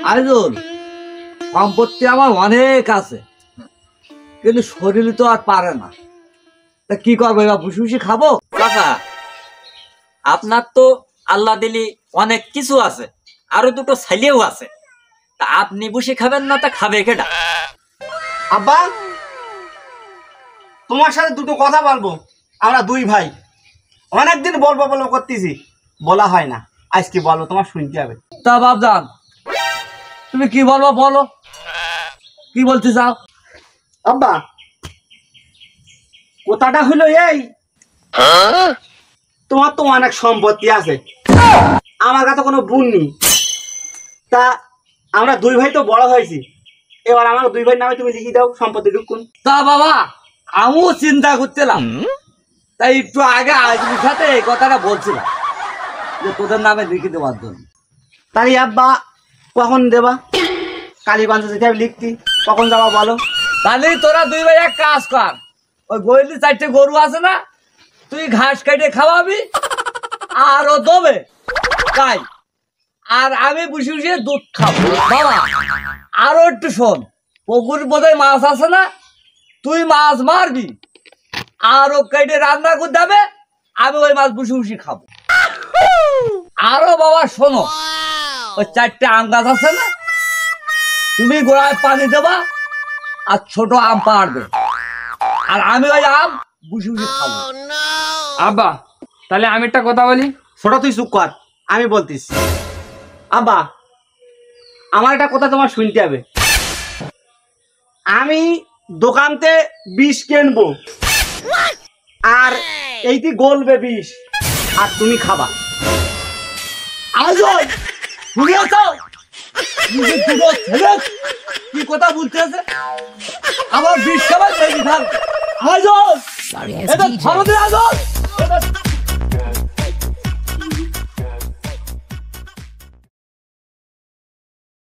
আইজুল, সম্পত্তি আমার অনেক আছে, কিন্তু শরীর তো আর পারে না। তা কি করবো, এবার বসে বসে খাবো? চাচা, আপনার তো আল্লাহ দিলি অনেক কিছু আছে, আরো দুটো ছেলেও আছে, তা আপনি বসে খাবেন না, তা খাবে কেটা? আব্বা, তোমার সাথে দুটো কথা বলবো। আমরা দুই ভাই অনেকদিন বলবো বলবো করতেছি, বলা হয় না। আজকে বলো, তোমার শুনতে হবে। তা বাপজান, তুমি কি বলবো বলো, কি বলতে চাও? আব্বা, কথাটা হলো এই, তোমার তো অনেক সম্পত্তি আছে, আমার কাছে কোনো বোন নেই। তা আমরা দুই ভাই তো বড় হয়েছি, এবার আমার দুই ভাই নামে তুমি লিখে দাও সম্পত্তি টুকুন। তা বাবা, আমিও চিন্তা করছিলাম, তাই একটু আগে আজমির সাথে এই কথাটা বলছিলাম যে তোদের নামে লিখে দেওয়ার জন্য। তাই আব্বা, কখন দেবা? কালীগঞ্জে যেতে হবে লিখতি, কখন যাবা বলো? তাহলে তোরা দুই ভাই এক কাজ কর, ওই গইলি 4টে গরু আছে না, তুই ঘাস কেটে খাওয়াবি, আর ও দেবে তাই, আর আমি বসে বসে দুধ খাবো। বাবা, আরো একটু শোন, পুকুর বোধহয় মাছ আছে না, তুই মাছ মারবি, আর ও কেটে রান্না করে দেবে, আমি ওই মাছ বসে বসে খাবো। আরো বাবা শোনো, ওই 4টে আম গাছ আছে না, তুমি গোড়ায় পানি দেবা, আর ছোট আম পাড়বে, আর আমি ওই আম বসে বসে খাবো। আব্বা, তাহলে আমি একটা কথা বলি। ছোট তুই চুপ কর, আমি বলতিস। আব্বা, আমার একটা কথা তোমার শুনতে হবে। আমি দোকানতে বিষ কিনবো, আর এইটি গলবে বিষ, আর তুমি খাবা। আজল, শুনেছ? নিজে দুটো ছেলে কি কথা বলতেছে, আমার বিশ্বাস আজল, এটা ধরো আজল।